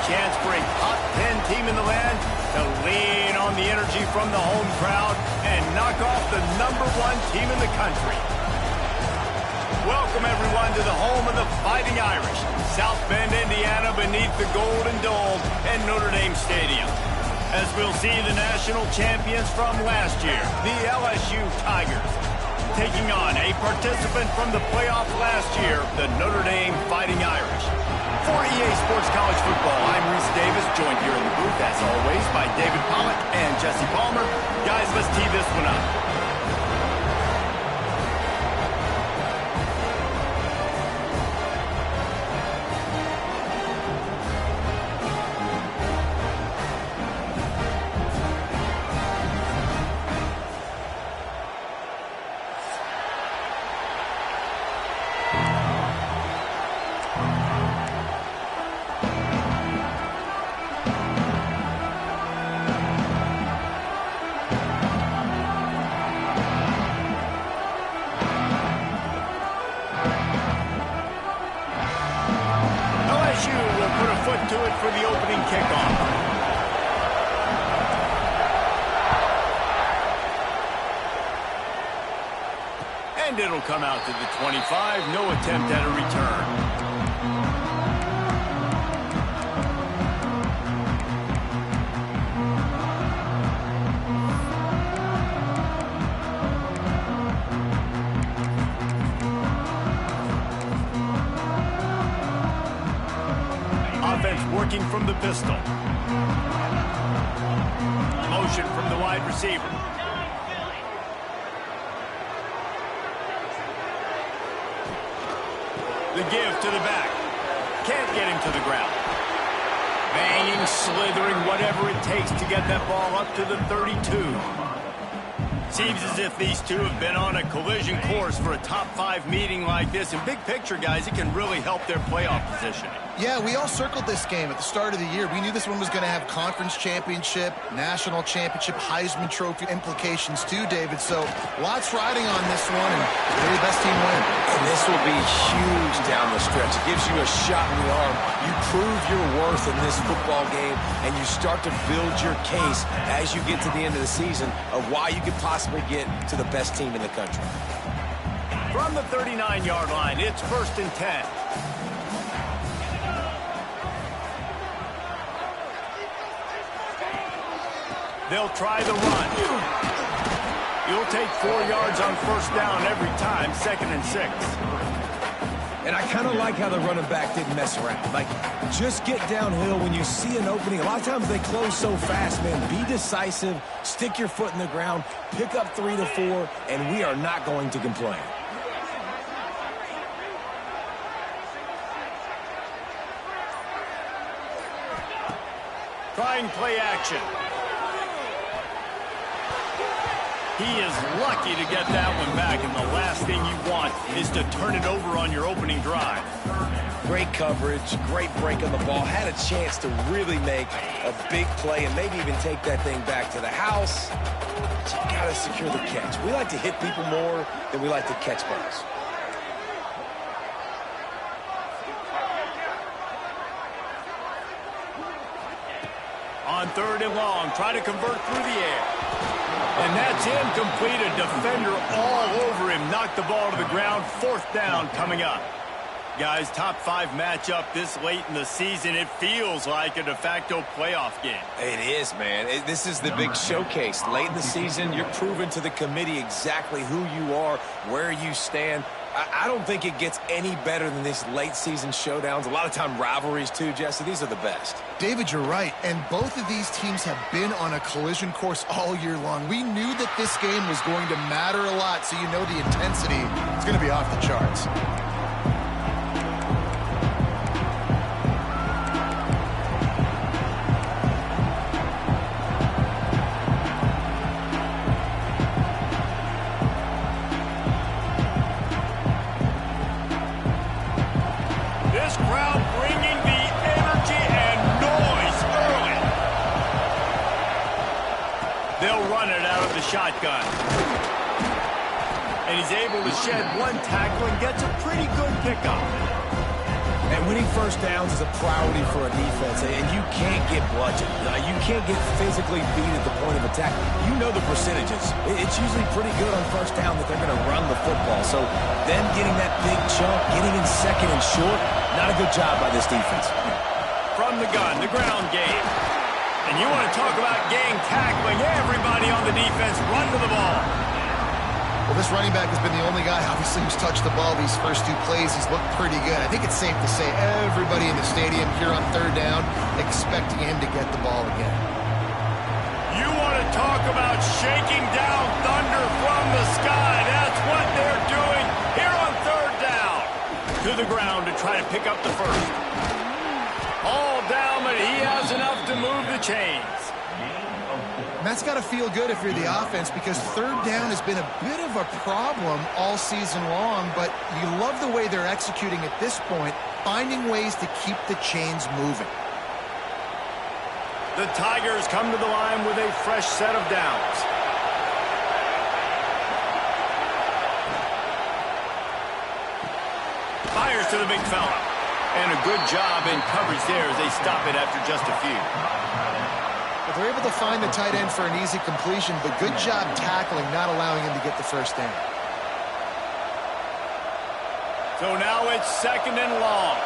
chance for a top 10 team in the land to lean on the energy from the home crowd and knock off the #1 team in the country. Welcome, everyone, to the home of the Fighting Irish, South Bend, Indiana, beneath the Golden Dome and Notre Dame Stadium, as we'll see the national champions from last year, the LSU Tigers, taking on a participant from the playoff last year, the Notre Dame Fighting Irish. For EA Sports College Football, I'm Reese Davis, joined here in the booth, as always, by David Pollack and Jesse Palmer. Guys, let's tee this one up. To it for the opening kickoff. And it'll come out to the 25. No attempt at a return. Working from the pistol. Motion from the wide receiver. The give to the back. Can't get him to the ground. Banging, slithering, whatever it takes to get that ball up to the 32. Seems as if these two have been on a collision course for a top 5 meeting like this. And big picture, guys, it can really help their playoff positioning. Yeah, we all circled this game at the start of the year. We knew this one was going to have conference championship, national championship, Heisman Trophy implications too, David. So lots riding on this one, and maybe the best team win. And this will be huge down the stretch. It gives you a shot in the arm. You prove your worth in this football game, and you start to build your case as you get to the end of the season of why you could possibly get to the best team in the country. From the 39-yard line, it's 1st and 10. They'll try the run. You'll take 4 yards on 1st down every time, 2nd and 6. And I kind of like how the running back didn't mess around. Like, just get downhill when you see an opening. A lot of times they close so fast, man. Be decisive, stick your foot in the ground, pick up 3 to 4, and we are not going to complain. Trying play action. He is lucky to get that one back, and the last thing you want is to turn it over on your opening drive. Great coverage, great break on the ball. Had a chance to really make a big play and maybe even take that thing back to the house. But you got to secure the catch. We like to hit people more than we like to catch balls. On 3rd and long, try to convert through the air. And that's incomplete. A defender all over him. Knocked the ball to the ground. 4th down coming up. Guys, top 5 matchup this late in the season. It feels like a de facto playoff game. It is, man. This is the big showcase. Late in the season, you're proving to the committee exactly who you are, where you stand. I don't think it gets any better than these late season showdowns. A lot of time rivalries too, Jesse. These are the best. David, you're right. And both of these teams have been on a collision course all year long. We knew that this game was going to matter a lot, so you know the intensity is going to be off the charts. Shotgun. And he's able to shed one tackle and gets a pretty good pickup. And winning first downs is a priority for a defense, and you can't get bludgeoned. You can't get physically beat at the point of attack. You know the percentages. It's usually pretty good on first down that they're going to run the football. So them getting that big chunk, getting in second and short, not a good job by this defense. From the gun, the ground game. And you want to talk about gang tackling. Everybody on the defense run to the ball. Well, this running back has been the only guy, obviously, who's touched the ball these first two plays. He's looked pretty good. I think it's safe to say everybody in the stadium here on third down expecting him to get the ball again. You want to talk about shaking down thunder from the sky. That's what they're doing here on third down. To the ground to try to pick up the first. All down, but he has enough to move the chains. And that's got to feel good if you're the offense, because third down has been a bit of a problem all season long, but you love the way they're executing at this point, finding ways to keep the chains moving. The Tigers come to the line with a fresh set of downs. Fires to the big fella. And a good job in coverage there as they stop it after just a few. But they're able to find the tight end for an easy completion, but good job tackling, not allowing him to get the first down. So now it's second and long.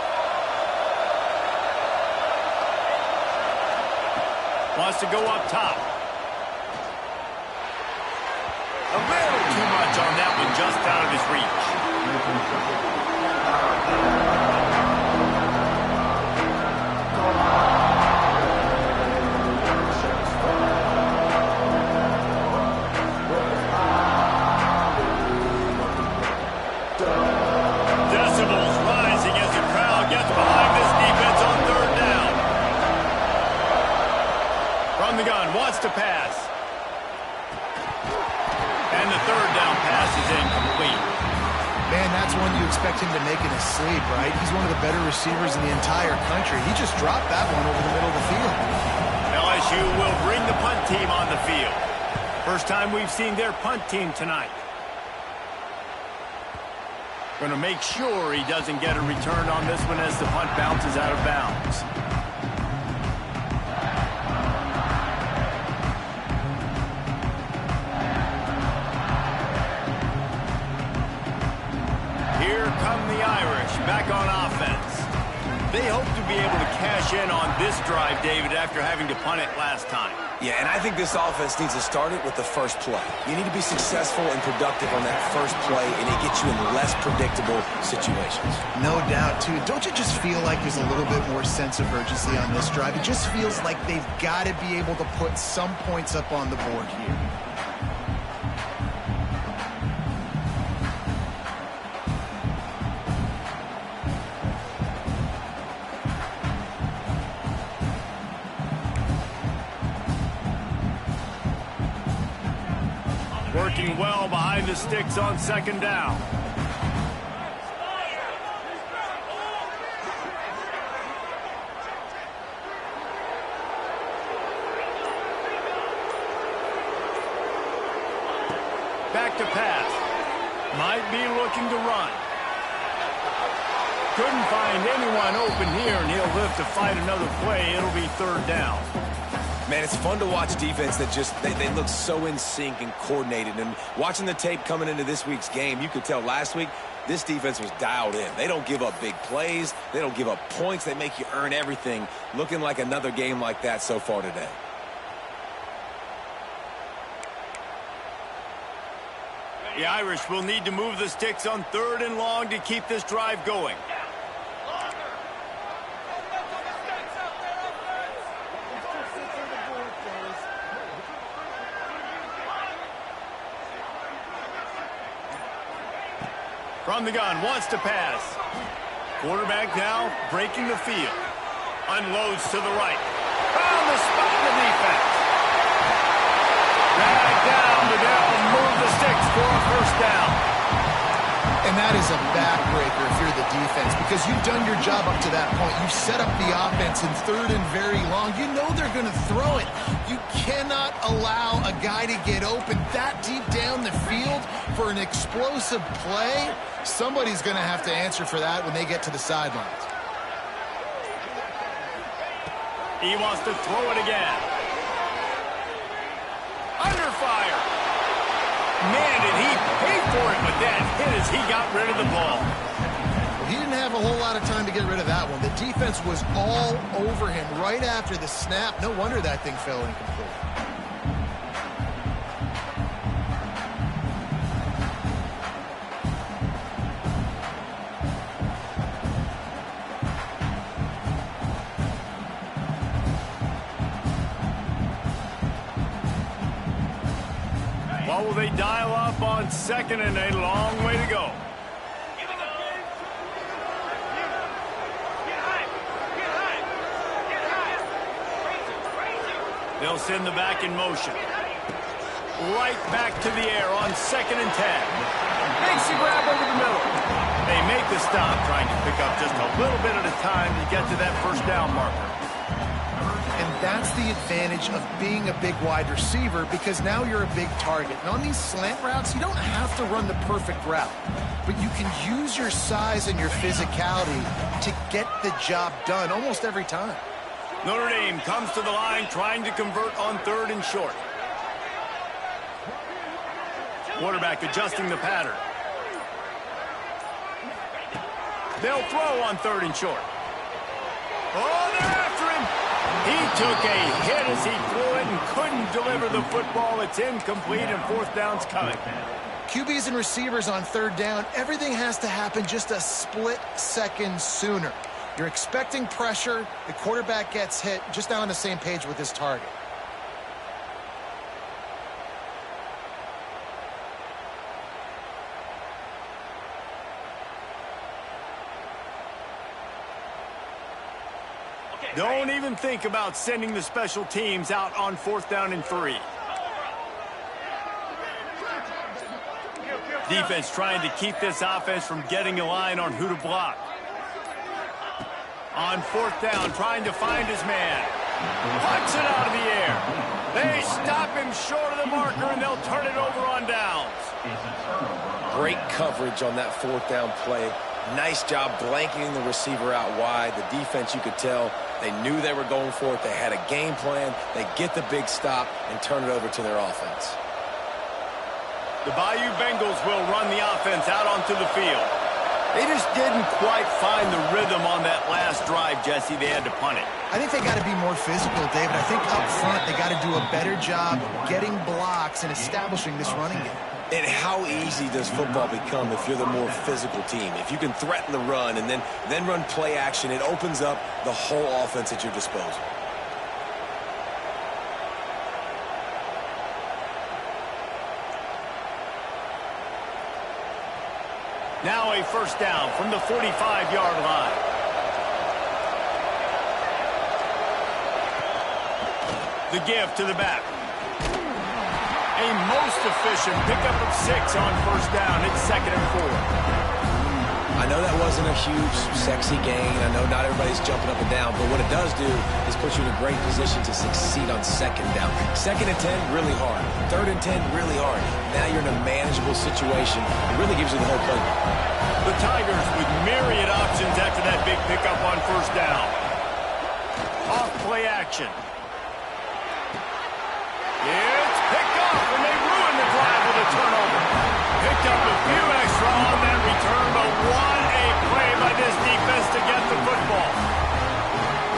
Wants to go up top. A little too much on that one, just out of his reach. Decibels rising as the crowd gets behind this defense on third down. From the gun, wants to pass. And the third down pass is incomplete. Man, that's one you expect him to make in his sleep, right? He's one of the better receivers in the entire country. He just dropped that one over the middle of the field. LSU will bring the punt team on the field. First time we've seen their punt team tonight. Going to make sure he doesn't get a return on this one as the punt bounces out of bounds. Here come the Irish back on offense. They hope to be able to cash in on this drive, David, after having to punt it last time. Yeah, and I think this offense needs to start it with the first play. You need to be successful and productive on that first play, and it gets you in less predictable situations. No doubt, too. Don't you just feel like there's a little bit more sense of urgency on this drive? It just feels like they've got to be able to put some points up on the board here. Working well behind the sticks on second down. Back to pass. Might be looking to run. Couldn't find anyone open here, and he'll live to fight another play. It'll be third down. Man, it's fun to watch defense that just, they look so in sync and coordinated. And watching the tape coming into this week's game, you could tell last week this defense was dialed in. They don't give up big plays. They don't give up points. They make you earn everything. Looking like another game like that so far today. The Irish will need to move the sticks on third and long to keep this drive going. From the gun, wants to pass. Quarterback now breaking the field. Unloads to the right. Found the spot in the defense. Dragged down, but they'll move the sticks for a first down. And that is a backbreaker if you're the defense, because you've done your job up to that point. You've set up the offense in third and very long. You know they're going to throw it. You cannot allow a guy to get open that deep down the field for an explosive play. Somebody's going to have to answer for that when they get to the sidelines. He wants to throw it again. Under fire. Man, did he pay for it with that hit as he got rid of the ball. He didn't have a whole lot of time to get rid of that one. The defense was all over him right after the snap. No wonder that thing fell incomplete. What will they dial up on 2nd and a long way to go? They'll send the back in motion. Right back to the air on 2nd and 10. Makes the grab over the middle. They make the stop, trying to pick up just a little bit at a time to get to that first down marker. And that's the advantage of being a big wide receiver, because now you're a big target. And on these slant routes, you don't have to run the perfect route, but you can use your size and your physicality to get the job done almost every time. Notre Dame comes to the line trying to convert on 3rd and short. Quarterback adjusting the pattern. They'll throw on 3rd and short. Oh, they're after him. He took a hit as he threw it and couldn't deliver the football. It's incomplete and 4th down's coming. QBs and receivers on 3rd down, everything has to happen just a split second sooner. You're expecting pressure, the quarterback gets hit, just not on the same page with his target. Don't even think about sending the special teams out on 4th down and 3. Defense trying to keep this offense from getting a line on who to block. On 4th down, trying to find his man. Punts it out of the air. They stop him short of the marker, and they'll turn it over on downs. Great coverage on that 4th down play. Nice job blanketing the receiver out wide. The defense, you could tell, they knew they were going for it. They had a game plan. They get the big stop and turn it over to their offense. The Bayou Bengals will run the offense out onto the field. They just didn't quite find the rhythm on that last drive, Jesse. They had to punt it. I think they got to be more physical, David. I think up front they got to do a better job getting blocks and establishing this running game. And how easy does football become if you're the more physical team? If you can threaten the run and then run play action, it opens up the whole offense at your disposal. Now a 1st down from the 45-yard line. The give to the back. A most efficient pickup of 6 on 1st down. It's 2nd and 4. I know that wasn't a huge, sexy gain. I know not everybody's jumping up and down, but what it does do is put you in a great position to succeed on 2nd down. 2nd and 10, really hard. 3rd and 10, really hard. Now you're in a manageable situation. It really gives you the whole playbook. The Tigers with myriad options after that big pickup on 1st down. Off play action. It's picked off, and they ruin the drive with a turnover. Picked up a few extra on that return, but what a play by this defense to get the football.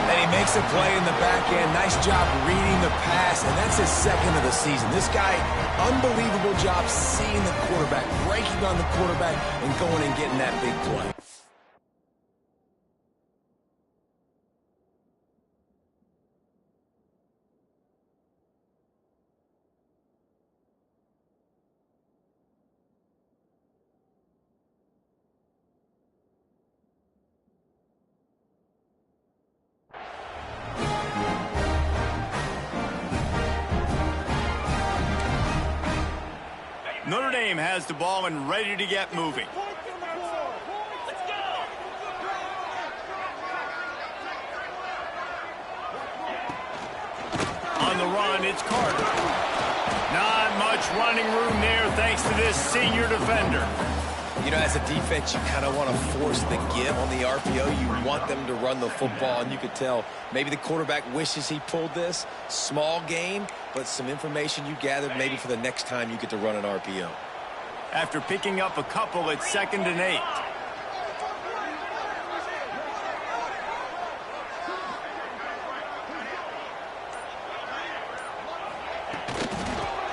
And he makes a play in the back end. Nice job reading the pass, and that's his 2nd of the season. This guy, unbelievable job seeing the quarterback, breaking on the quarterback, and going and getting that big play. Notre Dame has the ball and ready to get moving. On the run, it's Carter. Not much running room there thanks to this senior defender. You know, as a defense, you kind of want to force the give on the RPO. You want them to run the football, and you could tell maybe the quarterback wishes he pulled this. Small gain, but some information you gathered maybe for the next time you get to run an RPO. After picking up a couple, it's 2nd and 8.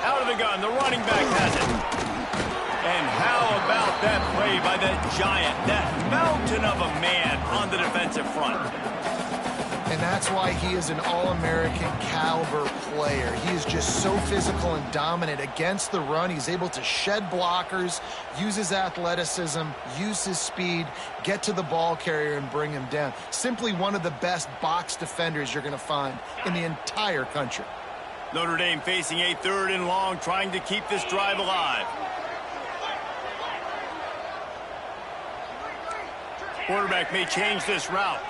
Out of the gun, the running back has it. And how about that play by that giant, that mountain of a man on the defensive front? And that's why he is an All-American caliber player. He is just so physical and dominant against the run. He's able to shed blockers, use his athleticism, use his speed, get to the ball carrier and bring him down. Simply one of the best box defenders you're going to find in the entire country. Notre Dame facing a 3rd and long, trying to keep this drive alive. Quarterback may change this route.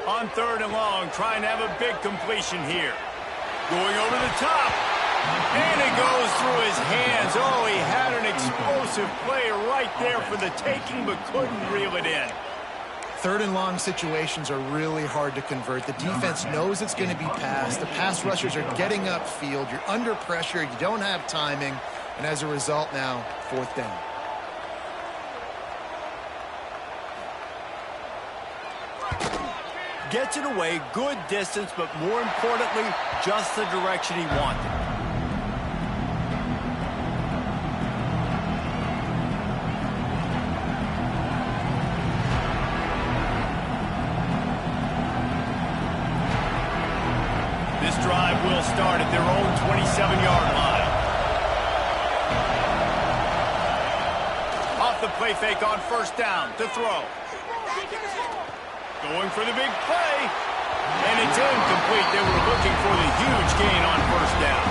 On 3rd and long, trying to have a big completion here. Going over the top. And it goes through his hands. Oh, he had an explosive play right there for the taking, but couldn't reel it in. 3rd and long situations are really hard to convert. The defense knows it's going to be passed. The pass rushers are getting upfield. You're under pressure. You don't have timing. And as a result now, 4th down. Gets it away, good distance, but more importantly, just the direction he wanted. This drive will start at their own 27-yard line. Off the play fake on 1st down to throw. Going for the big play. And it's incomplete. They were looking for the huge gain on 1st down.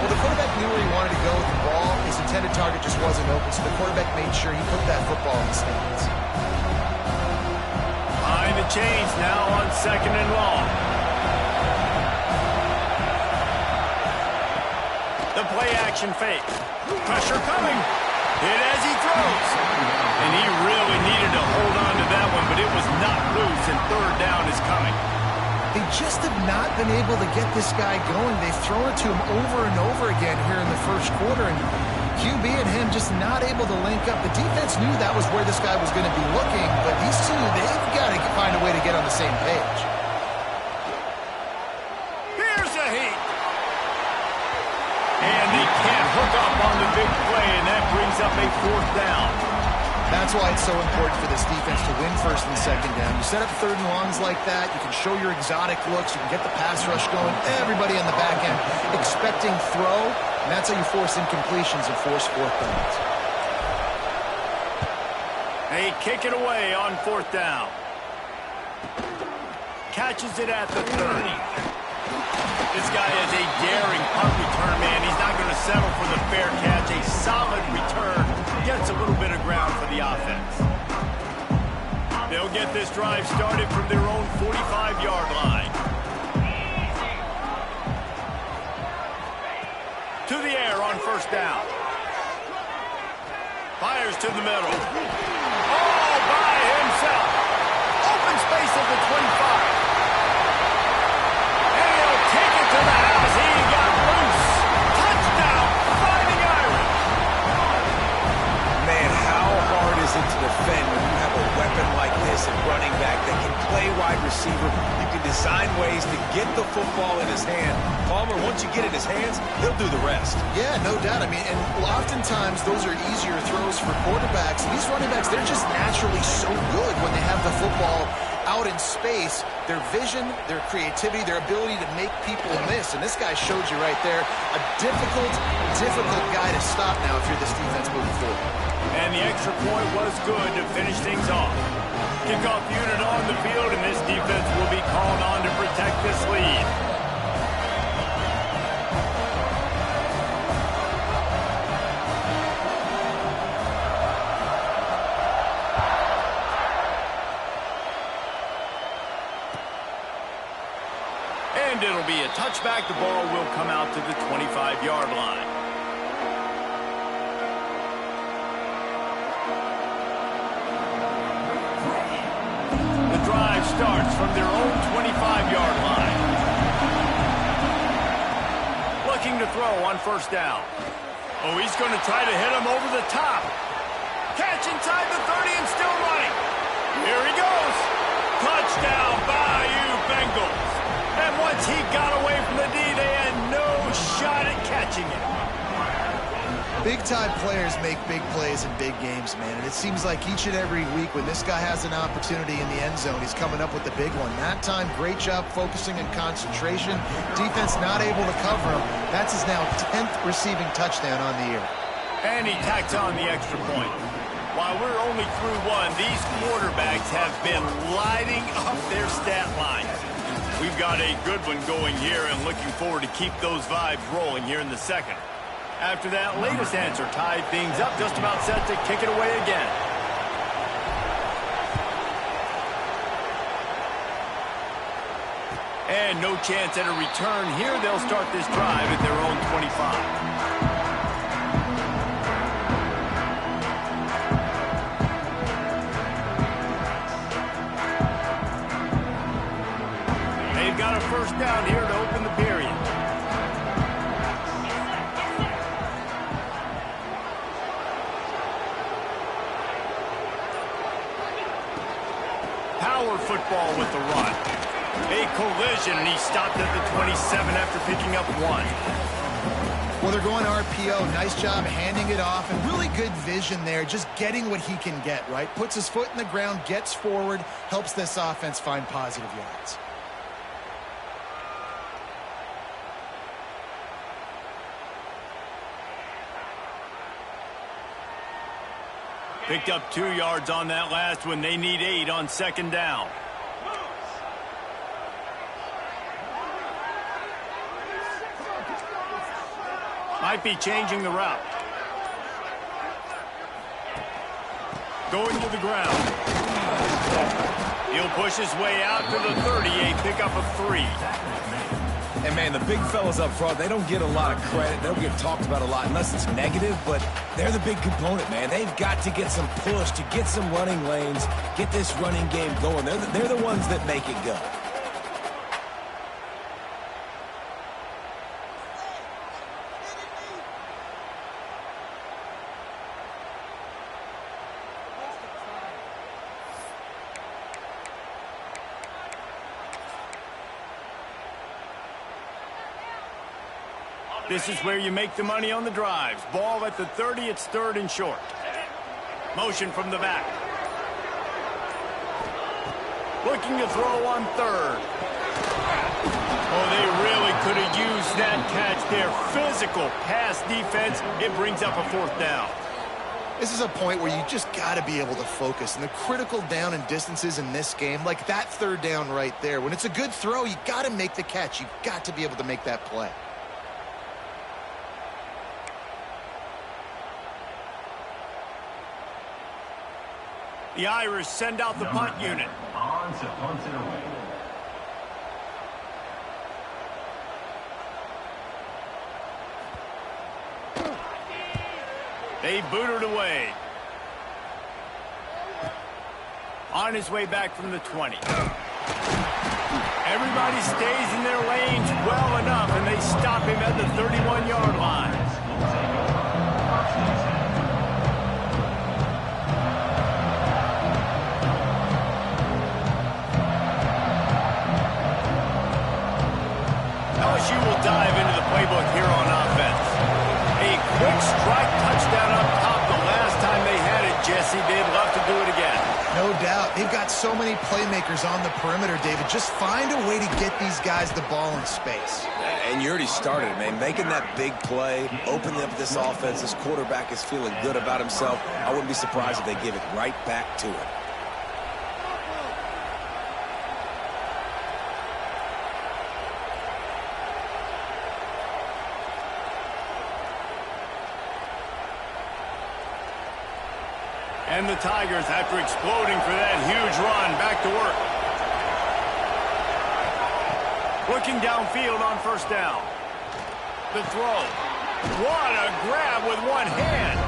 Well, the quarterback knew where he wanted to go with the ball. His intended target just wasn't open, so the quarterback made sure he put that football in his hands. Behind the chains now on 2nd and long. The play action fake. Pressure coming. Hit as he throws. And he really needed to hold on to that one, but it was not loose, and 3rd down is coming. They just have not been able to get this guy going. They've thrown it to him over and over again here in the 1st quarter, and QB and him just not able to link up. The defense knew that was where this guy was going to be looking, but these two, they've got to find a way to get on the same page. Here's a heat. And he can't hook up on the big play, and that brings up a 4th down. That's why it's so important for this defense to win 1st and 2nd down. You set up 3rd and longs like that. You can show your exotic looks. You can get the pass rush going. Everybody on the back end expecting throw, and that's how you force incompletions and force 4th downs. They kick it away on 4th down. Catches it at the 30. This guy is a daring punt return man. He's not going to settle for the fair catch. A solid return. Gets a little bit of ground for the offense. They'll get this drive started from their own 45-yard line. To the air on 1st down. Fires to the middle. All by himself. Open space at the 25. Take it to the house. He got loose. Touchdown, Fighting Irish. Man, how hard is it to defend when you have a weapon like this at running back that can play wide receiver? You can design ways to get the football in his hand. Palmer, once you get it in his hands, he'll do the rest. Yeah, no doubt. I mean, and oftentimes those are easier throws for quarterbacks. These running backs, they're just naturally so good when they have the football out in space. Their vision, their creativity, their ability to make people miss. And this guy showed you right there a difficult guy to stop now if you're this defense moving forward. And the extra point was good to finish things off. Kickoff unit on the field, and this defense will be called on to protect this lead. And it'll be a touchback. The ball will come out to the 25-yard line. starts from their own 25-yard line. Looking to throw on first down. Oh, he's going to try to hit him over the top. Catch inside the 30 and still running. Here he goes. Touchdown, Bayou Bengals. And once he got away from the D, they had no shot at catching him. Big-time players make big plays in big games, man. And it seems like each and every week when this guy has an opportunity in the end zone, he's coming up with the big one. That time, great job focusing and concentration. Defense not able to cover him. That's his now 10th receiving touchdown on the year. And he tacks on the extra point. While we're only through one, these quarterbacks have been lighting up their stat lines. We've got a good one going here and looking forward to keep those vibes rolling here in the second. After that latest answer tied things up, just about set to kick it away again. And no chance at a return here. They'll start this drive at their own 25. Got a first down here to open the period. Power football with the run. A collision, and he stopped at the 27 after picking up one. Well, they're going RPO. Nice job handing it off, and really good vision there, just getting what he can get, right? Puts his foot in the ground, gets forward, helps this offense find positive yards. Picked up 2 yards on that last one. They need 8 on second down. Might be changing the route. Going to the ground. He'll push his way out to the 38, pick up a 3. And, man, the big fellas up front, they don't get a lot of credit. They don't get talked about a lot unless it's negative, but they're the big component, man. They've got to get some push, to get some running lanes, get this running game going. They're the ones that make it go. This is where you make the money on the drives. Ball at the 30, it's third and short. Motion from the back. Looking to throw on third. Oh, they really could have used that catch there. Physical pass defense. It brings up a fourth down. This is a point where you just got to be able to focus. And the critical down and distances in this game, like that third down right there, when it's a good throw, you got to make the catch. You've got to be able to make that play. The Irish send out the punt unit. On to punt it away. They boot it away. On his way back from the 20. Everybody stays in their lanes well enough, and they stop him at the 31-yard line. LSU will dive into the playbook here on offense. A quick strike touchdown up top the last time they had it, Jesse. They'd love to do it again. No doubt. They've got so many playmakers on the perimeter, David. Just find a way to get these guys the ball in space. And you already started, man. Making that big play, opening up this offense. This quarterback is feeling good about himself. I wouldn't be surprised if they give it right back to him. And the Tigers, after exploding for that huge run, back to work. Looking downfield on first down. The throw. What a grab with one hand.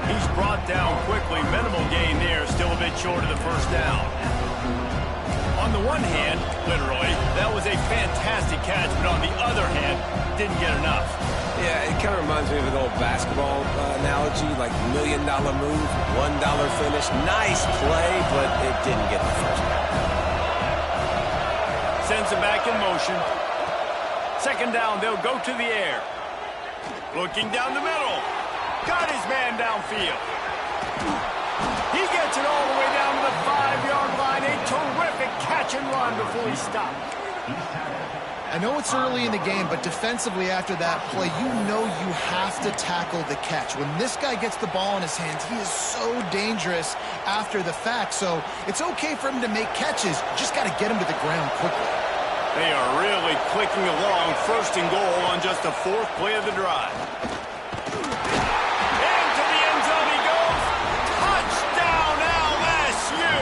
He's brought down quickly. Minimal gain there. Still a bit short of the first down. On the the one hand, literally, that was a fantastic catch, but on the other hand, didn't get enough. Yeah, it kind of reminds me of an old basketball analogy, like $1 million move, $1 finish. Nice play, but it didn't get the first down. Sends it back in motion. Second down, they'll go to the air. Looking down the middle. Got his man downfield. He gets it all the way down to the 5-yard line. A terrific catch and run before he stopped. I know it's early in the game, but defensively after that play, you know you have to tackle the catch. When this guy gets the ball in his hands, he is so dangerous after the fact. So it's okay for him to make catches. You just got to get him to the ground quickly. They are really clicking along. First and goal on just the 4th play of the drive. Into the end zone he goes. Touchdown, LSU!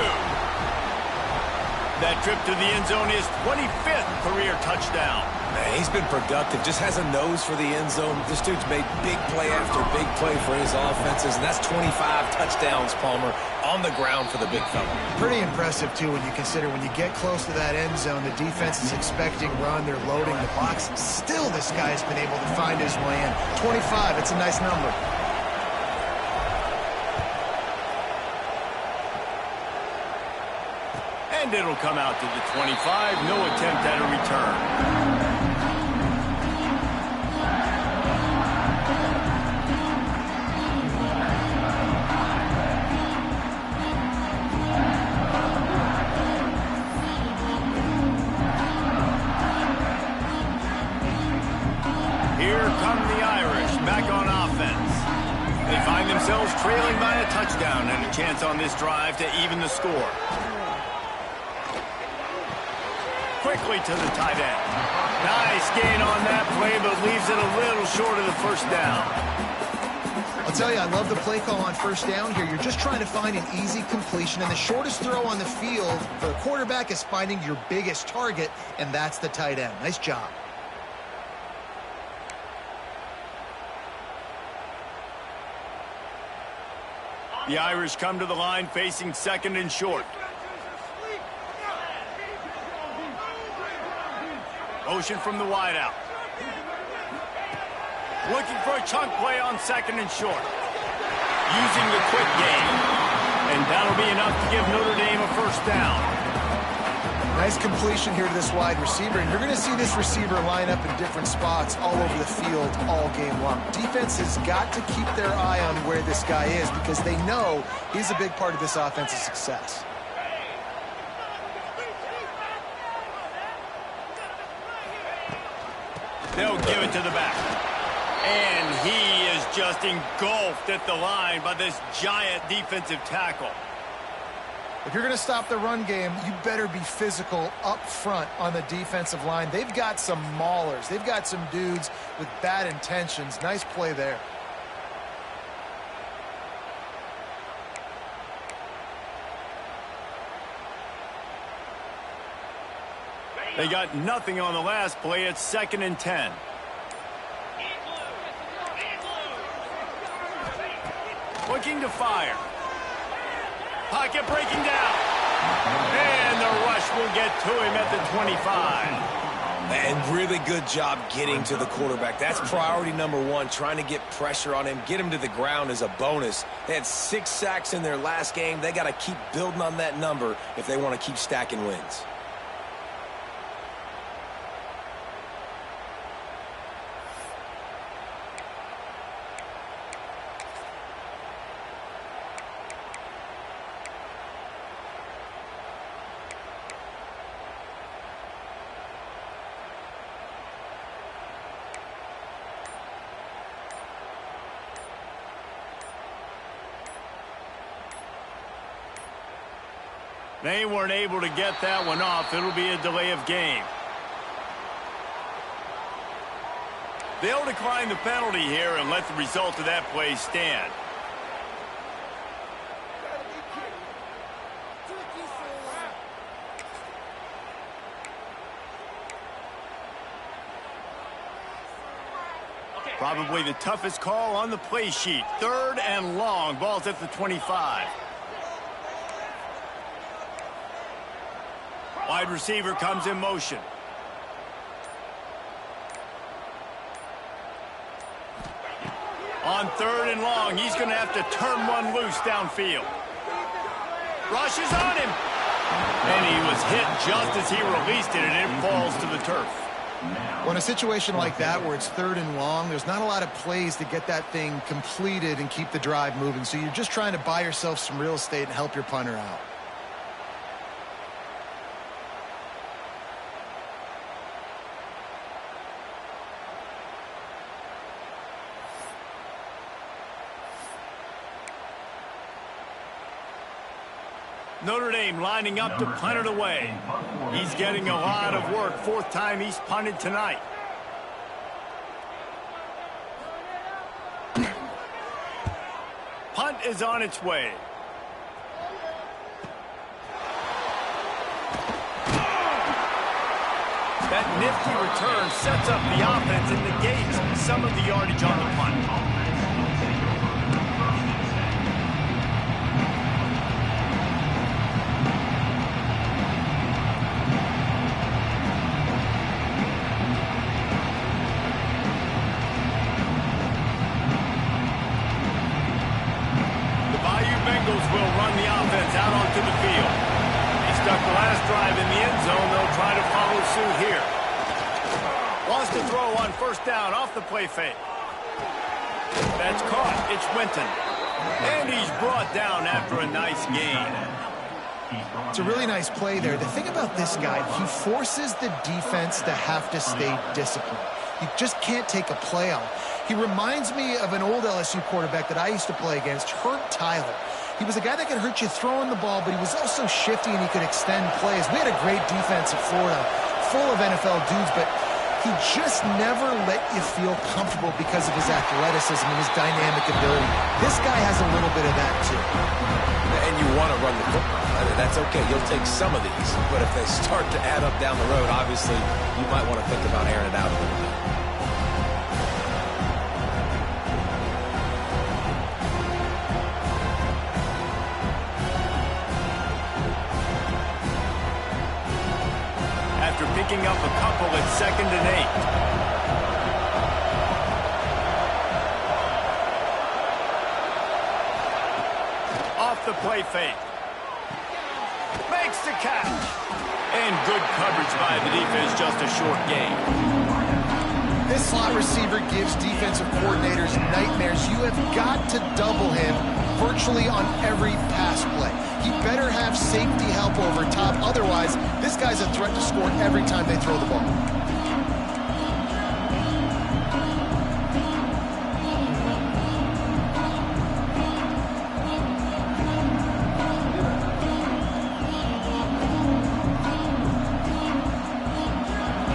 That trip to the end zone is 25th career touchdown. Man, he's been productive. Just has a nose for the end zone. This dude's made big play after big play for his offenses, and that's 25 touchdowns, Palmer, on the ground for the big fella. Pretty impressive, too, when you consider when you get close to that end zone, the defense is expecting run, they're loading the box. Still, this guy's been able to find his way in. 25, it's a nice number. And it'll come out to the 25. No attempt at a return. Here come the Irish back on offense. They find themselves trailing by a touchdown and a chance on this drive to even the score. Quickly to the tight end. Nice gain on that play, but leaves it a little short of the first down. I'll tell you, I love the play call on first down here. You're just trying to find an easy completion, and the shortest throw on the field for the quarterback is finding your biggest target, and that's the tight end. Nice job. The Irish come to the line facing second and short. Motion from the wideout. Looking for a chunk play on second and short. Using the quick game. And that'll be enough to give Notre Dame a first down. Nice completion here to this wide receiver, and you're going to see this receiver line up in different spots all over the field all game long. Defense has got to keep their eye on where this guy is because they know he's a big part of this offense's success. They'll give it to the back. And he is just engulfed at the line by this giant defensive tackle. If you're going to stop the run game, you better be physical up front on the defensive line. They've got some maulers. They've got some dudes with bad intentions. Nice play there. They got nothing on the last play. It's second and 10. Looking to fire. Pocket breaking down. And the rush will get to him at the 25. And really good job getting to the quarterback. That's priority number one, trying to get pressure on him. Get him to the ground is a bonus. They had 6 sacks in their last game. They got to keep building on that number if they want to keep stacking wins. They weren't able to get that one off. It'll be a delay of game. They'll decline the penalty here and let the result of that play stand. Probably the toughest call on the play sheet. 3rd and long. Ball's at the 25. Wide receiver comes in motion. On 3rd and long, he's going to have to turn one loose downfield. Rushes on him. And he was hit just as he released it, and it falls to the turf. Well, in a situation like that where it's 3rd and long, there's not a lot of plays to get that thing completed and keep the drive moving. So you're just trying to buy yourself some real estate and help your punter out. Notre Dame lining up to punt it away. He's getting a lot of work. 4th time he's punted tonight. Punt is on its way. That nifty return sets up the offense and negates some of the yardage on the punt. Will run the offense out onto the field. He stuck the last drive in the end zone. They'll try to follow suit here. Wants to throw on 1st down off the play fake. That's caught. It's Winton. And he's brought down after a nice gain. It's a really nice play there. The thing about this guy, he forces the defense to have to stay disciplined. You just can't take a play on. He reminds me of an old LSU quarterback that I used to play against, Herb Tyler. He was a guy that could hurt you throwing the ball, but he was also shifty and he could extend plays. We had a great defense at Florida, full of NFL dudes, but he just never let you feel comfortable because of his athleticism and his dynamic ability. This guy has a little bit of that, too. And you want to run the football. That's okay. You'll take some of these. But if they start to add up down the road, obviously, you might want to think about airing it out a little bit. After picking up a couple at 2nd and 8. Off the play fake. Makes the catch. And good coverage by the defense, just a short gain. This slot receiver gives defensive coordinators nightmares. You have got to double him virtually on every pass play. He better have safety help over top. Otherwise, this guy's a threat to score every time they throw the ball.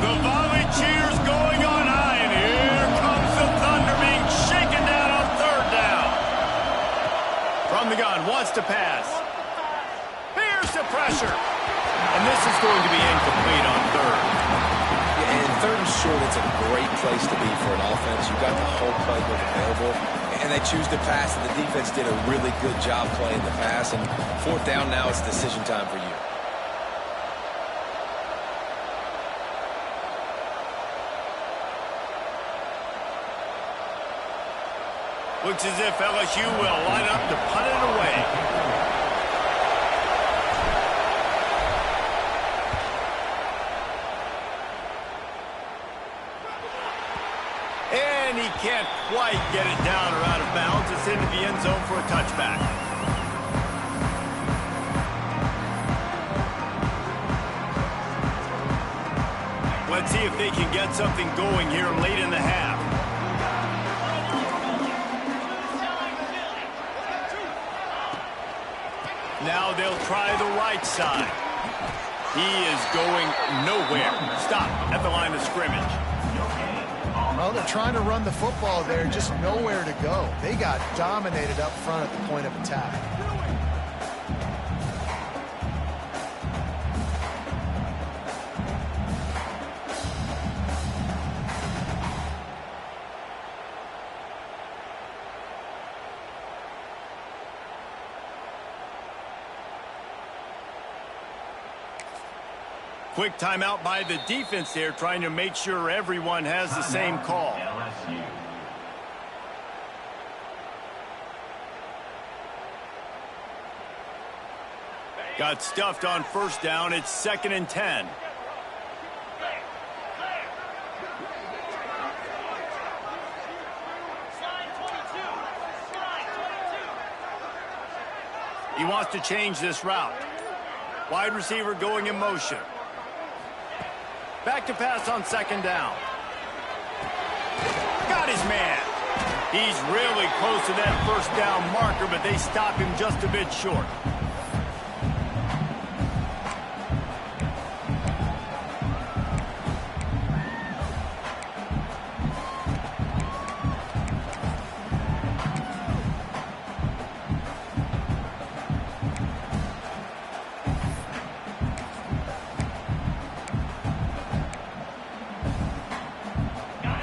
The volley cheers going on high, and here comes the Thunder being shaken down on 3rd down. From the gun, wants to pass. Here's the pressure. And this is going to be incomplete on 3rd. Yeah, and 3rd and short, it's a great place to be for an offense. You've got the whole playbook available, and they choose to pass, and the defense did a really good job playing the pass. And 4th down now, it's decision time for you. Looks as if LSU will line up to punt it away. And he can't quite get it down or out of bounds. It's into the end zone for a touchback. Let's see if they can get something going here late in the half. Now they'll try the right side. He is going nowhere. Stop at the line of scrimmage. Well, they're trying to run the football there, just nowhere to go. They got dominated up front at the point of attack. Quick timeout by the defense there, trying to make sure everyone has the same call. LSU. Got stuffed on first down. It's 2nd and 10. He wants to change this route. Wide receiver going in motion. Back to pass on 2nd down. Got his man. He's really close to that first down marker, but they stop him just a bit short.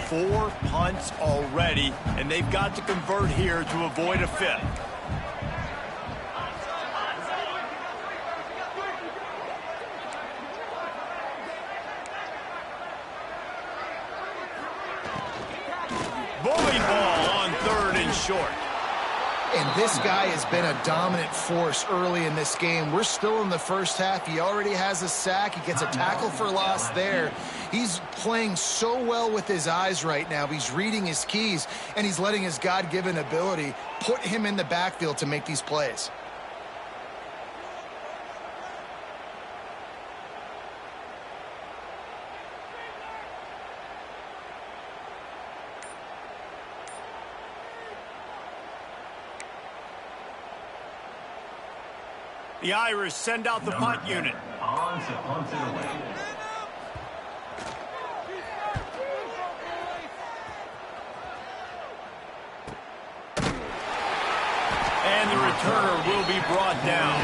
Four punts already, and they've got to convert here to avoid a 5th. Bowling ball on 3rd and short. And this guy has been a dominant force early in this game. We're still in the first half. He already has a sack. He gets a tackle for loss there. He's playing so well with his eyes right now. He's reading his keys, and he's letting his God-given ability put him in the backfield to make these plays. The Irish send out the punt unit. On to punt it away. And the returner will be brought down.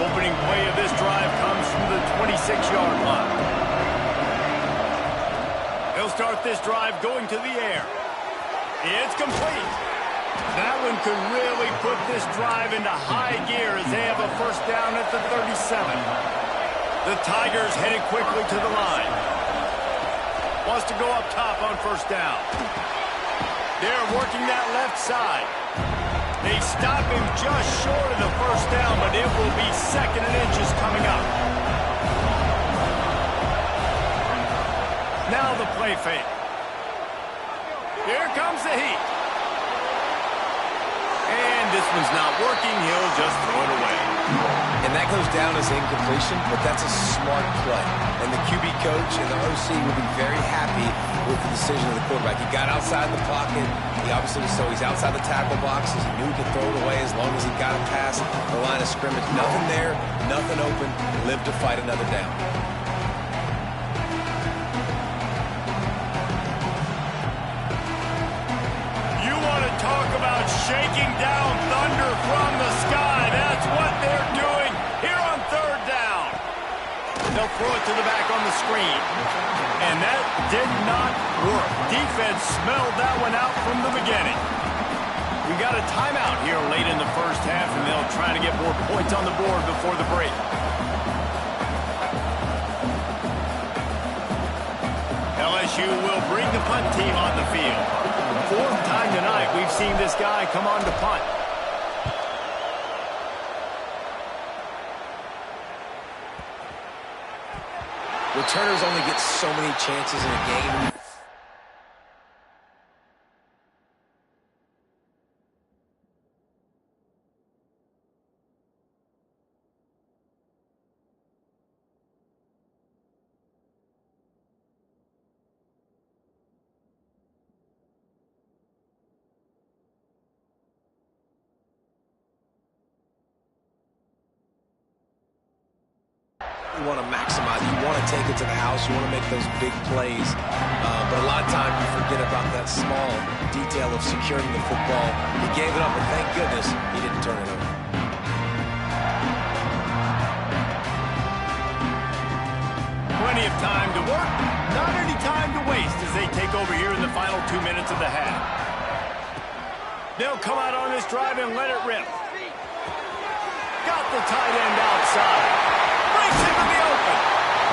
Opening play of this drive comes from the 26-yard line. They'll start this drive going to the air. It's complete. That one could really put this drive into high gear as they have a first down at the 37. The Tigers headed quickly to the line. Wants to go up top on first down. They're working that left side. They stop him just short of the first down, but it will be 2nd and inches coming up. Now the play fake. Here comes the heat. And this one's not working. He'll just throw it away. And that goes down as incompletion, but that's a smart play. And the QB coach and the OC will be very happy with the decision of the quarterback. He got outside the pocket. He obviously was so he's outside the tackle boxes. He knew he could throw it away as long as he got it past the line of scrimmage. Nothing there, nothing open. Live to fight another down. You want to talk about shaking down thunder from the sky. That's what they're doing here on 3rd down. They'll throw it to the back on the screen. And that did not work. Defense smelled that one out from the beginning. We got a timeout here late in the first half, and they'll try to get more points on the board before the break. LSU will bring the punt team on the field. 4th time tonight we've seen this guy come on to punt. Returners only get so many chances in a game. You want to maximize. You want to take it to the house. You want to make those big plays. But a lot of times you forget about that small detail of securing the football. He gave it up, and thank goodness he didn't turn it over. Plenty of time to work, not any time to waste as they take over here in the final 2 minutes of the half. They'll come out on this drive and let it rip. Got the tight end outside. Breaks into the open.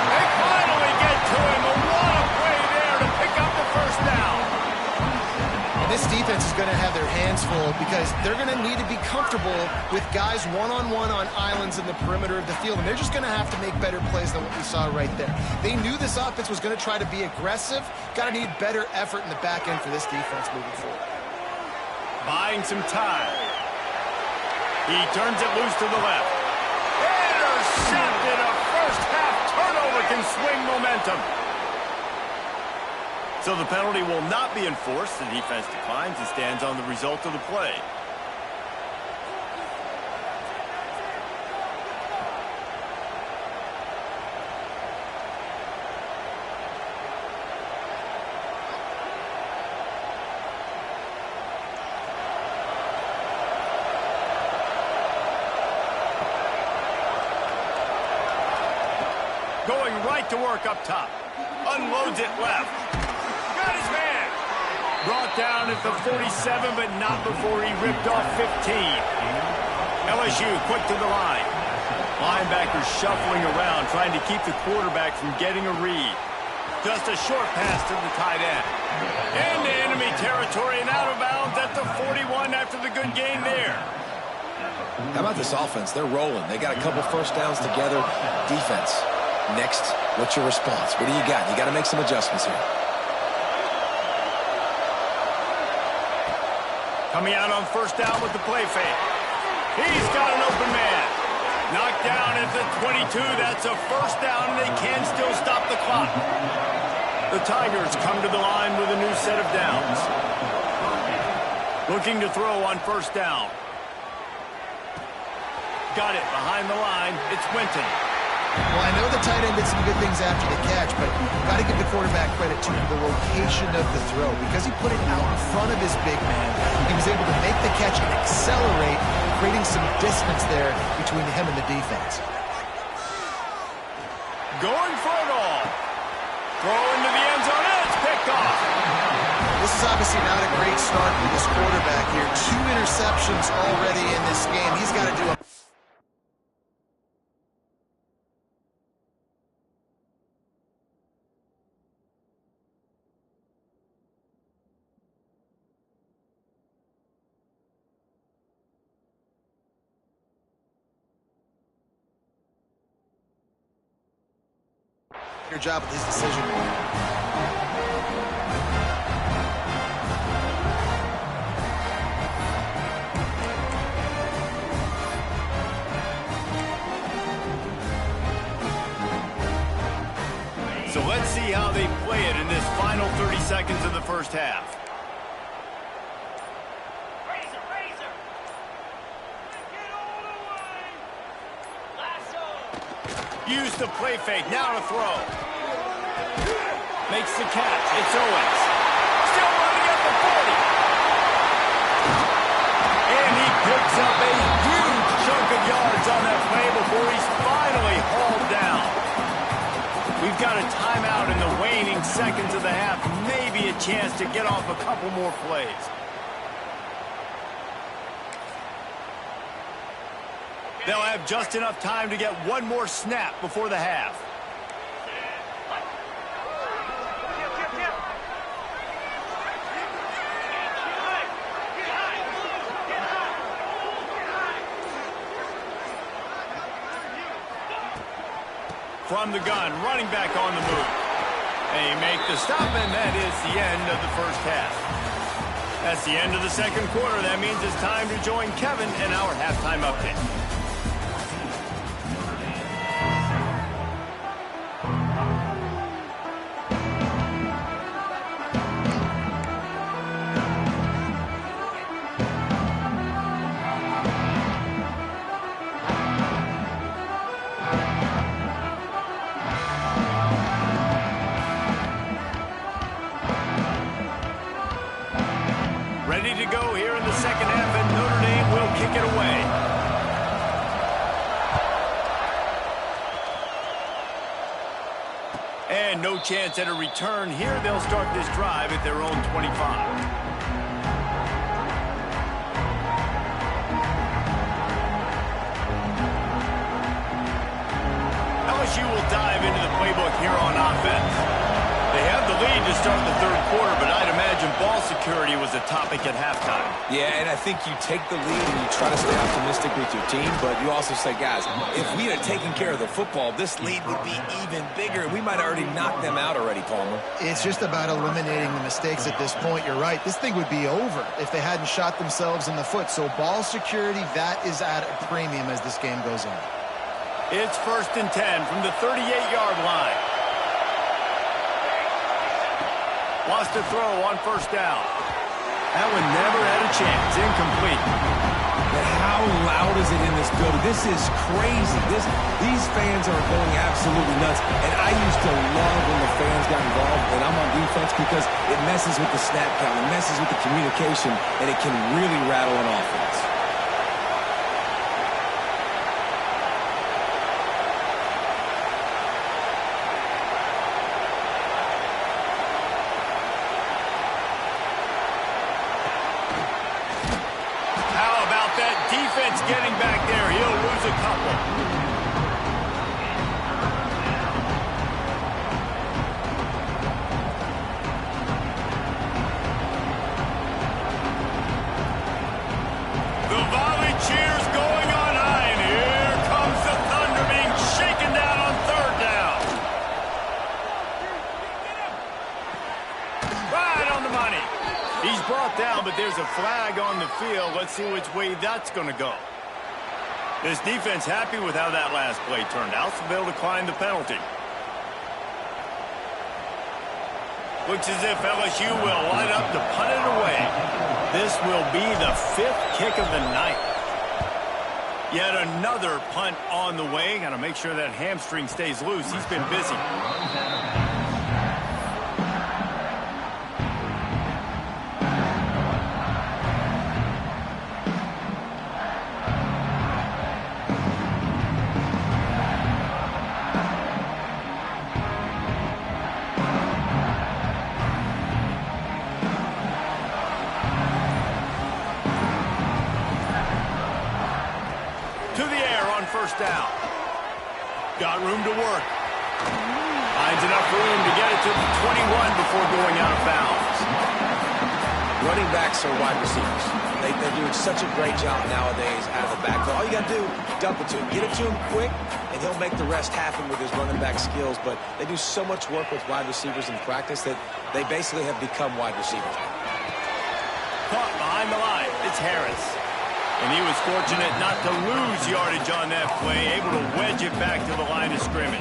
They finally get to him, but what a play there to pick up the first down. And this defense is going to have their hands full because they're going to need to be comfortable with guys one-on-one on islands in the perimeter of the field, and they're just going to have to make better plays than what we saw right there. They knew this offense was going to try to be aggressive. Got to need better effort in the back end for this defense moving forward. Buying some time. He turns it loose to the left. Intercepted. A first-half turnover can swing momentum. So the penalty will not be enforced. The defense declines and stands on the result of the play. Going right to work up top. Unloads it left. Got his man. Brought down at the 47, but not before he ripped off 15. LSU quick to the line. Linebackers shuffling around, trying to keep the quarterback from getting a read. Just a short pass to the tight end. Into enemy territory and out of bounds at the 41 after the good gain there. How about this offense? They're rolling. They got a couple first downs together. Defense. Next, what's your response? What do you got? You got to make some adjustments here. Coming out on first down with the play fake. He's got an open man. Knocked down at the 22. That's a first down, and they can still stop the clock. The Tigers come to the line with a new set of downs. Looking to throw on first down. Got it behind the line. It's Winton. Well, I know the tight end did some good things after the catch, but got to give the quarterback credit to the location of the throw. Because he put it out in front of his big man, he was able to make the catch and accelerate, creating some distance there between him and the defense. Going for it all. Throw into the end zone, and it's picked off. This is obviously not a great start for this quarterback here. 2 interceptions already in this game. He's got to do a your job with his decision making. So let's see how they play it in this final 30 seconds of the first half. Use the play fake, now to throw. Makes the catch, it's Owens. Still running at the 40. And he picks up a huge chunk of yards on that play before he's finally hauled down. We've got a timeout in the waning seconds of the half. Maybe a chance to get off a couple more plays. They'll have just enough time to get one more snap before the half. From the gun, running back on the move. They make the stop, and that is the end of the first half. That's the end of the second quarter. That means it's time to join Kevin in our halftime update. Ready to go here in the second half, and Notre Dame will kick it away. And no chance at a return here. They'll start this drive at their own 25. LSU will dive into the playbook here on offense. They have the lead to start the third quarter, but I'd imagine ball security was a topic at halftime. Yeah, and I think you take the lead and you try to stay optimistic with your team, but you also say, guys, if we had taken care of the football, this lead would be even bigger, and we might have already knocked them out already, Palmer. It's just about eliminating the mistakes at this point. You're right. This thing would be over if they hadn't shot themselves in the foot. So ball security, that is at a premium as this game goes on. It's 1st and 10 from the 38-yard line. Lost a throw on 1st down. That one never had a chance. Incomplete. But how loud is it in this building? This is crazy. These fans are going absolutely nuts. And I used to love when the fans got involved, and I'm on defense, because it messes with the snap count, it messes with the communication, and it can really rattle an offense. Defense getting back there. He'll lose a couple. The volley cheers going on high, and here comes the Thunder being shaken down on 3rd down. Right on the money. He's brought down, but there's a flag on the field. Let's see which way that's going to go. This defense happy with how that last play turned out, so they'll decline the penalty. Looks as if LSU will line up to punt it away. This will be the 5th kick of the night. Yet another punt on the way. Got to make sure that hamstring stays loose. He's been busy. Down. Got room to work. Finds enough room to get it to the 21 before going out of bounds. Running backs are wide receivers. They're doing such a great job nowadays out of the backfield. All you got to do, dump it to him. Get it to him quick, and he'll make the rest happen with his running back skills. But they do so much work with wide receivers in practice that they basically have become wide receivers. Caught behind the line. It's Harris. And he was fortunate not to lose yardage on that play, able to wedge it back to the line of scrimmage.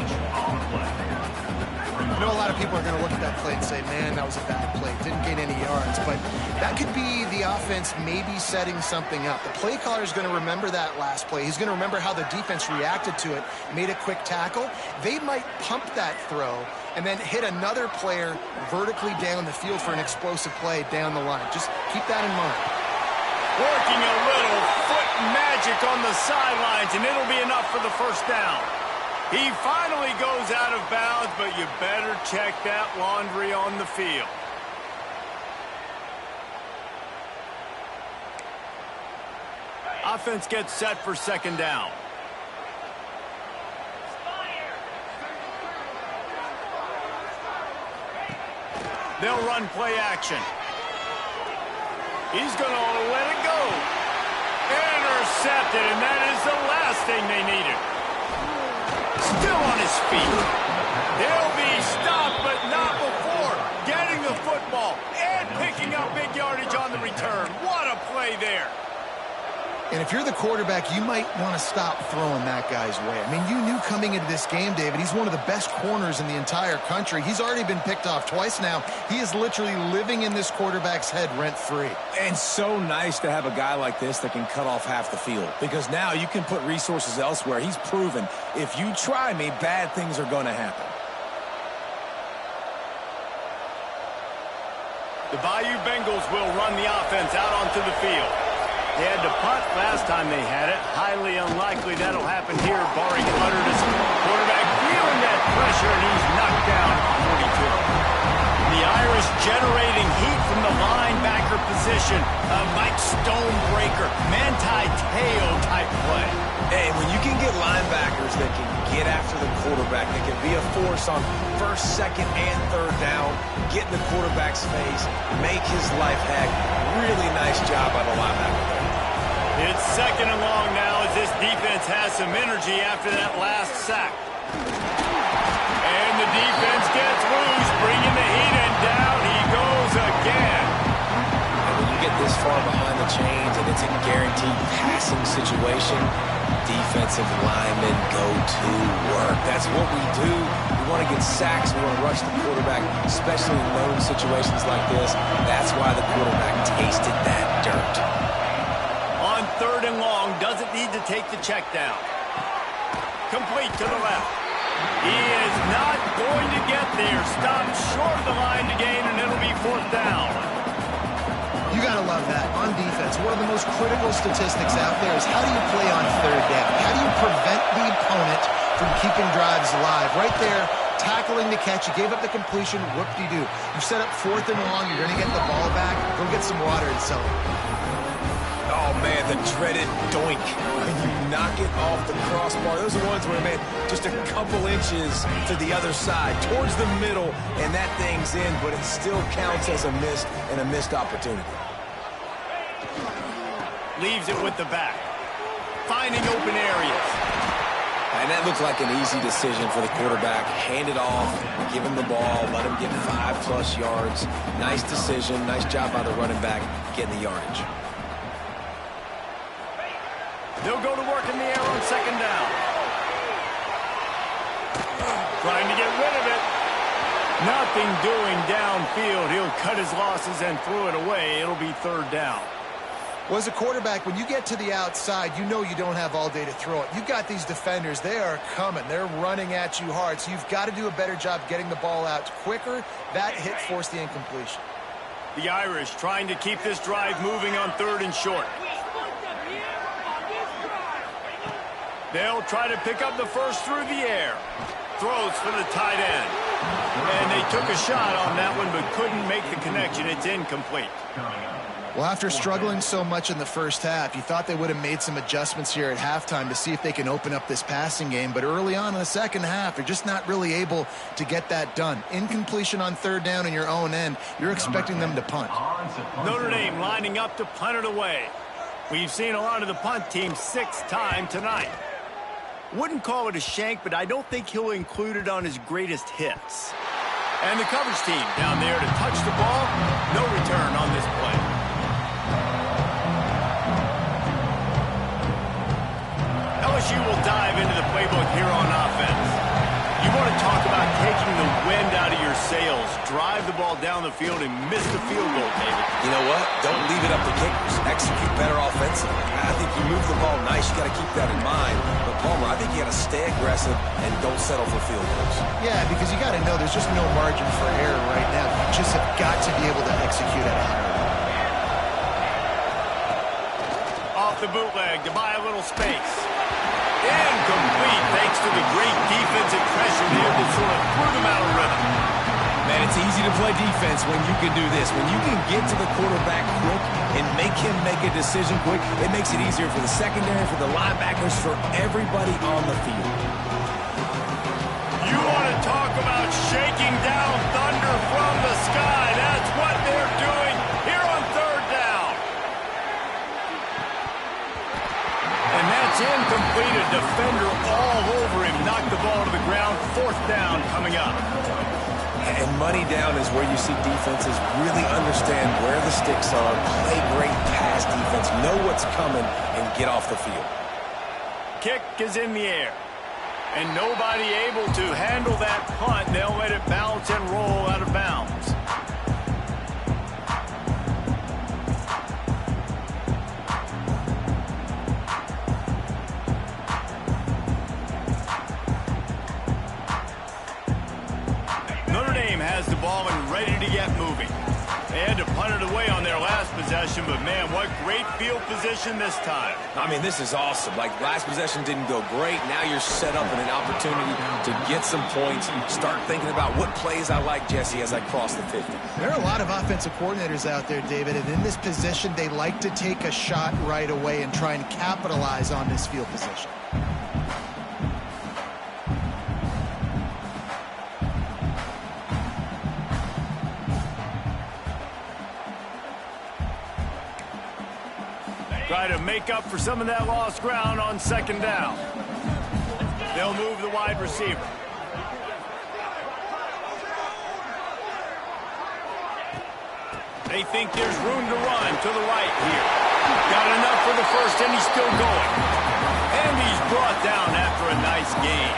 I know a lot of people are going to look at that play and say, man, that was a bad play. Didn't gain any yards. But that could be the offense maybe setting something up. The play caller is going to remember that last play. He's going to remember how the defense reacted to it, made a quick tackle. They might pump that throw and then hit another player vertically down the field for an explosive play down the line. Just keep that in mind. Working a little foot magic on the sidelines, and it'll be enough for the 1st down. He finally goes out of bounds, but you better check that laundry on the field. Offense gets set for 2nd down. They'll run play action. He's going to let it go. Intercepted, and that is the last thing they needed. Still on his feet. He'll be stopped, but not before getting the football and picking up big yardage on the return. What a play there. And if you're the quarterback, you might want to stop throwing that guy's way. I mean, you knew coming into this game, David, he's one of the best corners in the entire country. He's already been picked off twice now. He is literally living in this quarterback's head rent-free. And so nice to have a guy like this that can cut off half the field, because now you can put resources elsewhere. He's proven, if you try me, bad things are going to happen. The Bayou Bengals will run the offense out onto the field. They had to punt last time they had it. Highly unlikely that'll happen here, barring utter disappointment. Quarterback feeling that pressure, and he's knocked down position. A Mike Stonebreaker, Manti-Teo type play. And when you can get linebackers that can get after the quarterback, that can be a force on first, second, and third down, get in the quarterback's face, make his life heck. Really nice job by the linebacker there. It's second and long now as this defense has some energy after that last sack. And the defense gets loose, bringing the heat, and down he goes again. And when you get this far behind the chains and it's a guaranteed passing situation, defensive linemen go to work. That's what we do. We want to get sacks. We want to rush the quarterback, especially in known situations like this. That's why the quarterback tasted that dirt. On third and long, doesn't need to take the check down. Complete to the left. He is not going to get there. Stopped short of the line to gain, and it'll be fourth down. You got to love that. On defense, one of the most critical statistics out there is how do you play on third down? How do you prevent the opponent from keeping drives alive? Right there, tackling the catch. You gave up the completion. Whoop-de-doo. You set up fourth and long. You're going to get the ball back. Go get some water and sell it. Oh, man, the dreaded doink. When you knock it off the crossbar. Those are ones where, man, just a couple inches to the other side, towards the middle, and that thing's in, but it still counts as a missed opportunity. Leaves it with the back. Finding open areas. And that looked like an easy decision for the quarterback. Hand it off, give him the ball, let him get 5+ yards. Nice decision, nice job by the running back getting the yardage. They'll go to work in the air on second down. Trying to get rid of it. Nothing doing downfield. He'll cut his losses and throw it away. It'll be third down. Well, as a quarterback, when you get to the outside, you know you don't have all day to throw it. You've got these defenders. They are coming. They're running at you hard. So you've got to do a better job getting the ball out quicker. That hit forced the incompletion. The Irish trying to keep this drive moving on third and short. They'll try to pick up the first through the air. Throws for the tight end. And they took a shot on that one but couldn't make the connection. It's incomplete. Well, after struggling so much in the first half, you thought they would have made some adjustments here at halftime to see if they can open up this passing game. But early on in the second half, they're just not really able to get that done. Incompletion on third down in your own end, you're expecting them to punt. Notre Dame lining up to punt it away. We've seen a lot of the punt team 6th time tonight. Wouldn't call it a shank, but I don't think he'll include it on his greatest hits. And the coverage team down there to touch the ball. No return on this play. LSU will dive into the playbook here on offense. You want to talk about taking the wind out of your sails. Drive the ball down the field and miss the field goal, David. You know what? Don't leave it up to kickers. Execute better offensively. I think you move the ball nice. You got to keep that in mind. But, Palmer, I think you got to stay aggressive and don't settle for field goals. Yeah, because you got to know there's just no margin for error right now. You just have got to be able to execute at a higher level. Off the bootleg to buy a little space. Incomplete thanks to the great defensive pressure there that sort of threw them out of rhythm. Man, it's easy to play defense when you can do this. When you can get to the quarterback quick and make him make a decision quick, it makes it easier for the secondary, for the linebackers, for everybody on the field. You want to talk about shaking down thunder from the sky. That's what they're doing here on third down. And that's incomplete. A defender all over him. Knocked the ball to the ground. Fourth down coming up. And money down is where you see defenses really understand where the sticks are, play great pass defense, know what's coming, and get off the field. Kick is in the air. And nobody able to handle that punt. They'll let it bounce and roll out of bounds. Notre Dame has the ball and ready to get moving. They had to punt it away on their last last possession, but man, what great field position this time. I mean, this is awesome. Like, last possession didn't go great. Now you're set up in an opportunity to get some points. Start thinking about what plays I like, Jesse, as I cross the 50. There are a lot of offensive coordinators out there, David, and in this position, they like to take a shot right away and try and capitalize on this field position. Try to make up for some of that lost ground on second down. They'll move the wide receiver. They think there's room to run to the right here. Got enough for the first, and he's still going. And he's brought down after a nice gain.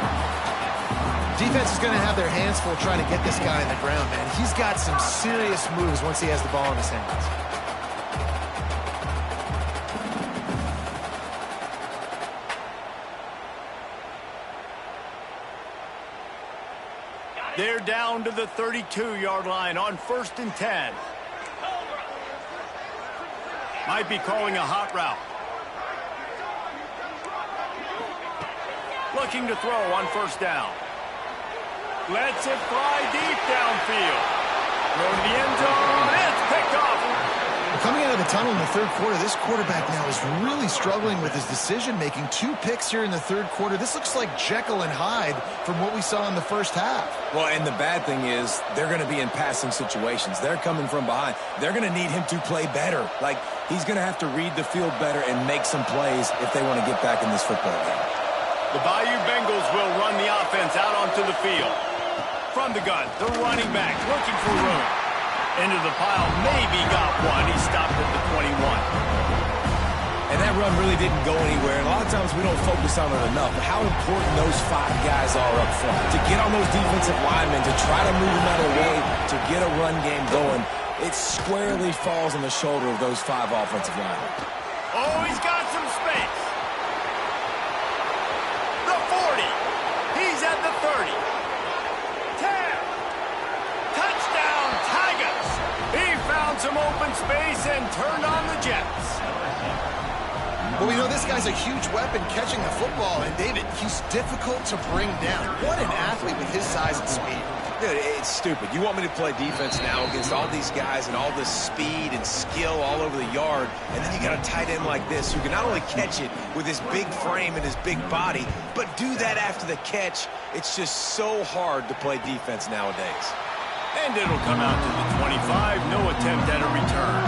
Defense is going to have their hands full trying to get this guy on the ground, man. He's got some serious moves once he has the ball in his hands. They're down to the 32-yard line on 1st and 10. Might be calling a hot route. Looking to throw on 1st down. Lets it fly deep downfield. Throw to the end zone. It's picked off. Coming out of the tunnel in the third quarter, this quarterback now is really struggling with his decision-making. 2 picks here in the third quarter. This looks like Jekyll and Hyde from what we saw in the first half. Well, and the bad thing is they're going to be in passing situations. They're coming from behind. They're going to need him to play better. Like, he's going to have to read the field better and make some plays if they want to get back in this football game. The Bayou Bengals will run the offense out onto the field. From the gun, the running back looking for room. Into the pile, maybe got one. He stopped at the 21. And that run really didn't go anywhere. And a lot of times we don't focus on it enough. But how important those 5 guys are up front. To get on those defensive linemen, to try to move them out of the way, to get a run game going, it squarely falls on the shoulder of those 5 offensive linemen. Oh, he's got some space. The 40. He's at the 30. 10. Touchdown, Tigers. He found some open space and turned on the Jets. Well, we know this guy's a huge weapon catching the football, and David, he's difficult to bring down. What an athlete with his size and speed. Dude, it's stupid. You want me to play defense now against all these guys and all this speed and skill all over the yard, and then you got a tight end like this who can not only catch it with his big frame and his big body, but do that after the catch. It's just so hard to play defense nowadays. And it'll come out to the 25. No attempt at a return.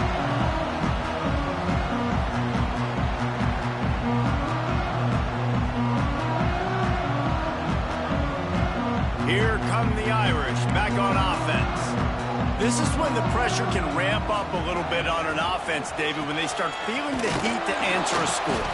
Here come the Irish back on offense. This is when the pressure can ramp up a little bit on an offense, David, when they start feeling the heat to answer a score.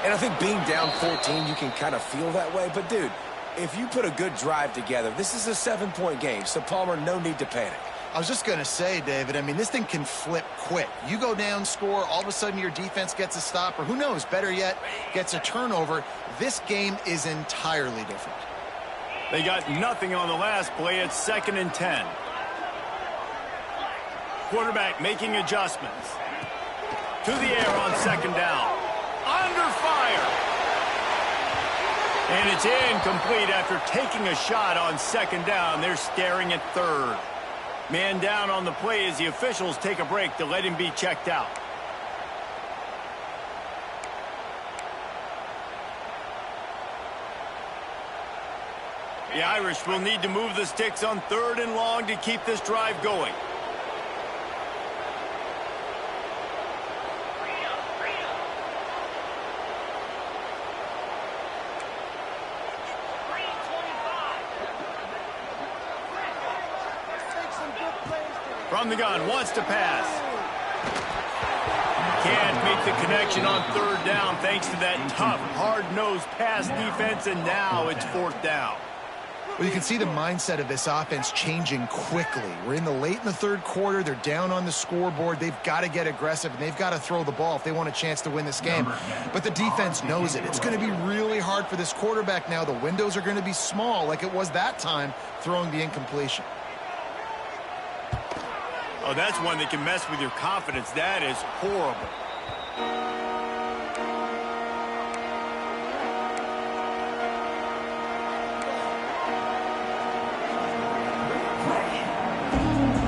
And I think being down 14, you can kind of feel that way. But, dude, if you put a good drive together, this is a 7-point game. So, Palmer, no need to panic. I was just going to say, David, I mean, this thing can flip quick. You go down, score, all of a sudden your defense gets a stop, or who knows, better yet, gets a turnover. This game is entirely different. They got nothing on the last play. It's 2nd and 10. Quarterback making adjustments. To the air on 2nd down. Under fire. And it's incomplete after taking a shot on 2nd down. They're staring at 3rd. Man down on the play as the officials take a break to let him be checked out. The Irish will need to move the sticks on 3rd and long to keep this drive going. From the gun, wants to pass. Can't make the connection on 3rd down thanks to that tough, hard-nosed pass defense, and now it's 4th down. Well, you can see the mindset of this offense changing quickly. We're in the late in the 3rd quarter. They're down on the scoreboard. They've got to get aggressive, and they've got to throw the ball if they want a chance to win this game. But the defense knows it. It's going to be really hard for this quarterback now. The windows are going to be small like it was that time throwing the incompletion. Oh, that's one that can mess with your confidence. That is horrible.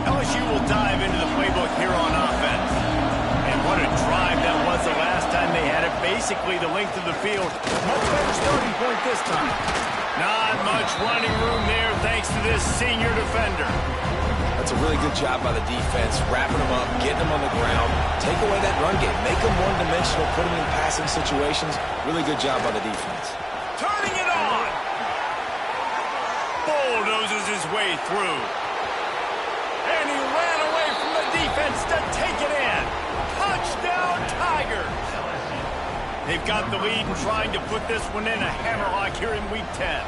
LSU will dive into the playbook here on offense. And what a drive that was the last time they had it. Basically the length of the field. Much better starting point this time. Not much running room there thanks to this senior defender. That's a really good job by the defense, wrapping them up, getting them on the ground, take away that run game, make them one-dimensional, put them in passing situations. Really good job by the defense. Turning it on. Bulldozes his way through. And he ran away from the defense to take it in. Touchdown, Tigers. They've got the lead and trying to put this one in a hammerlock here in Week 10.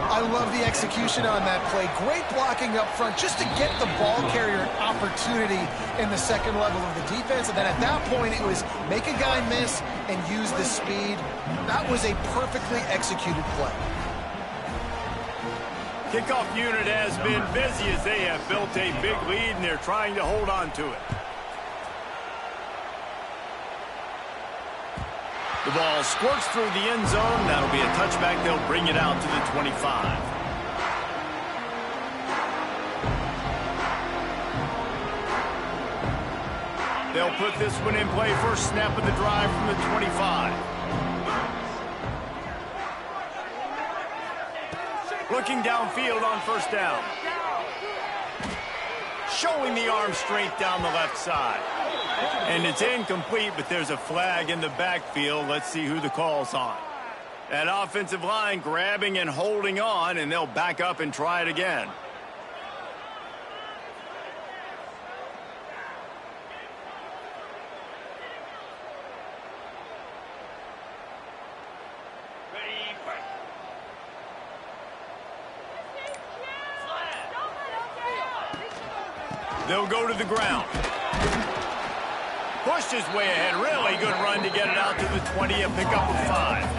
I love the execution on that play. Great blocking up front just to get the ball carrier an opportunity in the second level of the defense. And then at that point, it was make a guy miss and use the speed. That was a perfectly executed play. Kickoff unit has been busy as they have built a big lead and they're trying to hold on to it. The ball squirts through the end zone. That'll be a touchback. They'll bring it out to the 25. They'll put this one in play. First snap of the drive from the 25. Looking downfield on first down. Showing the arm strength down the left side. And it's incomplete, but there's a flag in the backfield. Let's see who the call's on. That offensive line grabbing and holding on, and they'll back up and try it again. They'll go to the ground. Pushed his way ahead. Really good run to get it out to the 20, a pickup of 5.